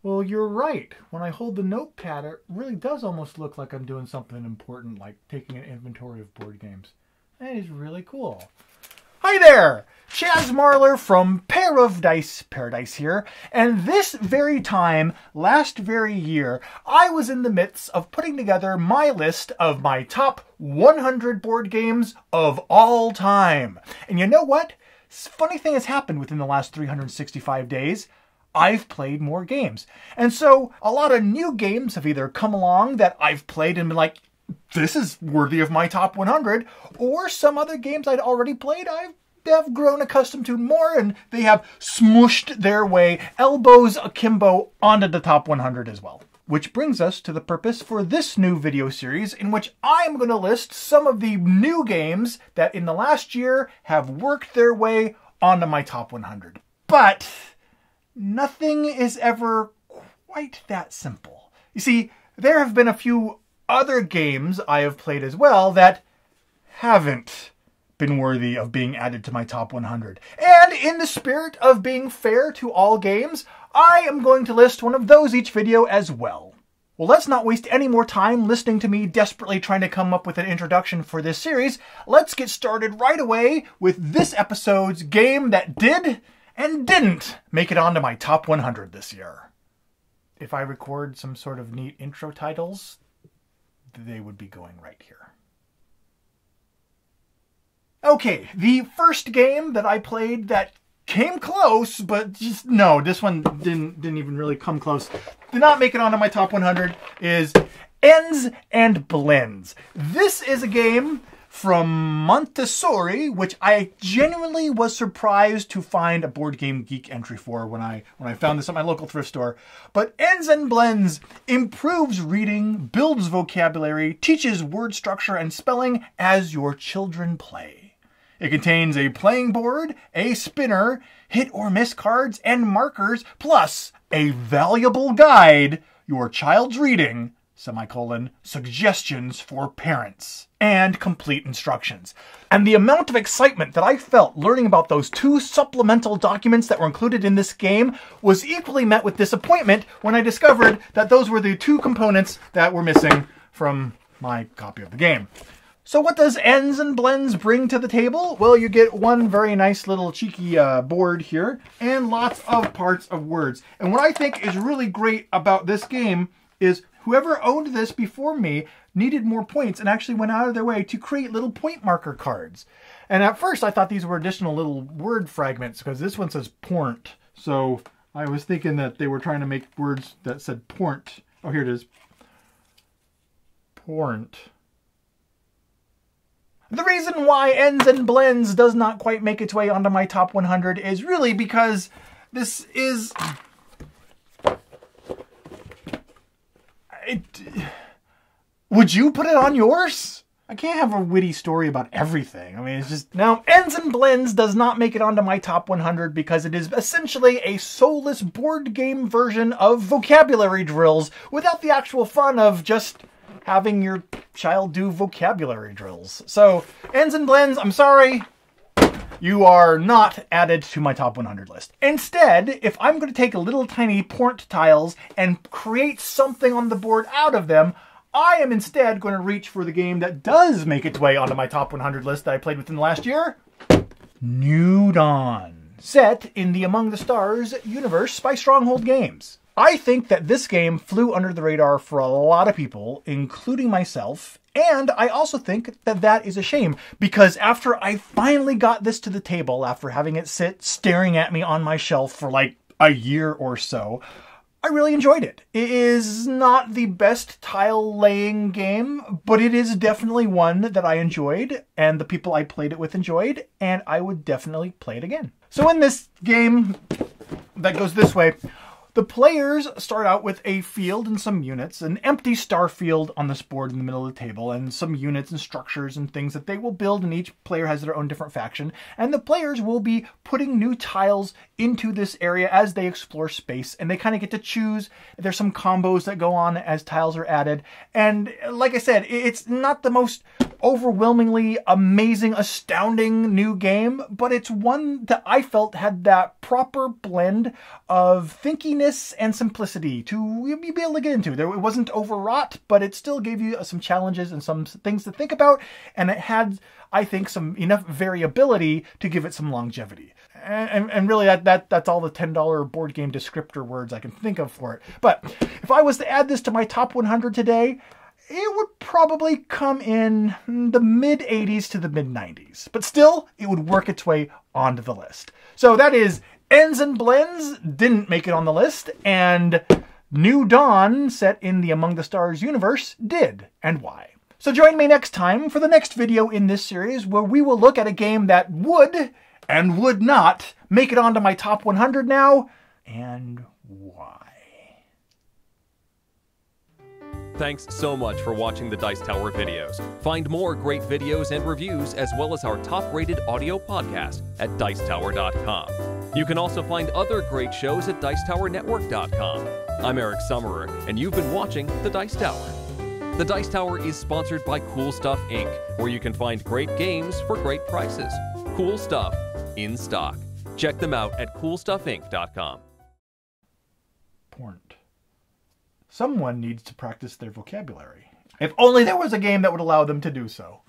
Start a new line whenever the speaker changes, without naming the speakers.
Well, you're right. When I hold the notepad, it really does almost look like I'm doing something important, like taking an inventory of board games. That is really cool. Hi there! Chaz Marler from Pair of Dice Paradise here, and this very time, last very year, I was in the midst of putting together my list of my top 100 board games of all time. And you know what? Funny thing has happened within the last 365 days. I've played more games. And so a lot of new games have either come along that I've played and been like, this is worthy of my top 100, or some other games I'd already played I have grown accustomed to more, and they have smooshed their way, elbows akimbo, onto the top 100 as well. Which brings us to the purpose for this new video series, in which I'm going to list some of the new games that in the last year have worked their way onto my top 100. But nothing is ever quite that simple. You see, there have been a few other games I have played as well that haven't been worthy of being added to my top 100. And in the spirit of being fair to all games, I am going to list one of those each video as well. Well, let's not waste any more time listening to me desperately trying to come up with an introduction for this series. Let's get started right away with this episode's game that did and didn't make it onto my top 100 this year. If I record some sort of neat intro titles, they would be going right here. Okay, the first game that I played that came close, but just no, this one didn't even really come close, did not make it onto my top 100, is Ends and Blends. This is a game from Montessori, which I genuinely was surprised to find a Board Game Geek entry for when I found this at my local thrift store. But Ends and Blends improves reading, builds vocabulary, teaches word structure and spelling as your children play. It contains a playing board, a spinner, hit or miss cards, and markers, plus a valuable guide, Your Child's Reading, suggestions for parents, and complete instructions. And the amount of excitement that I felt learning about those two supplemental documents that were included in this game was equally met with disappointment when I discovered that those were the two components that were missing from my copy of the game. So what does Ends and Blends bring to the table? Well, you get one very nice little cheeky board here, and lots of parts of words. And what I think is really great about this game is whoever owned this before me needed more points and actually went out of their way to create little point marker cards. And at first I thought these were additional little word fragments because this one says pornt. So I was thinking that they were trying to make words that said pornt. Oh, here it is. Pornt. The reason why Ends and Blends does not quite make its way onto my top 100 is really because this is... Would you put it on yours? I can't have a witty story about everything. I mean, it's just... Now, Ends and Blends does not make it onto my top 100 because it is essentially a soulless board game version of vocabulary drills without the actual fun of just having your child do vocabulary drills. So, Ends and Blends, I'm sorry, you are not added to my top 100 list. Instead, if I'm going to take little tiny pornt tiles and create something on the board out of them, I am instead going to reach for the game that does make its way onto my top 100 list that I played within the last year. New Dawn. Set in the Among the Stars universe by Stronghold Games. I think that this game flew under the radar for a lot of people, including myself, and I also think that that is a shame, because after I finally got this to the table, after having it sit staring at me on my shelf for like a year or so, I really enjoyed it. It is not the best tile-laying game, but it is definitely one that I enjoyed, and the people I played it with enjoyed, and I would definitely play it again. So in this game that goes this way, the players start out with a field and some units, an empty star field on this board in the middle of the table, and some units and structures and things that they will build, and each player has their own different faction. And the players will be putting new tiles into this area as they explore space, and they kind of get to choose. There's some combos that go on as tiles are added. And like I said, it's not the most overwhelmingly amazing, astounding new game, but it's one that I felt had that proper blend of thinkiness and simplicity to be able to get into. It wasn't overwrought, but it still gave you some challenges and some things to think about, and it had, I think, some enough variability to give it some longevity. And really, that's all the $10 board game descriptor words I can think of for it. But if I was to add this to my top 100 today, it would probably come in the mid-80s to the mid-90s. But still, it would work its way onto the list. So that is Ends and Blends didn't make it on the list, and New Dawn, set in the Among the Stars universe, did, and why. So join me next time for the next video in this series, where we will look at a game that would and would not make it onto my top 100 now, and why.
Thanks so much for watching the Dice Tower videos. Find more great videos and reviews, as well as our top-rated audio podcast at Dicetower.com. You can also find other great shows at Dicetowernetwork.com. I'm Eric Summerer, and you've been watching The Dice Tower. The Dice Tower is sponsored by Cool Stuff Inc., where you can find great games for great prices. Cool stuff in stock. Check them out at CoolStuffInc.com.
Pornt. Someone needs to practice their vocabulary. If only there was a game that would allow them to do so.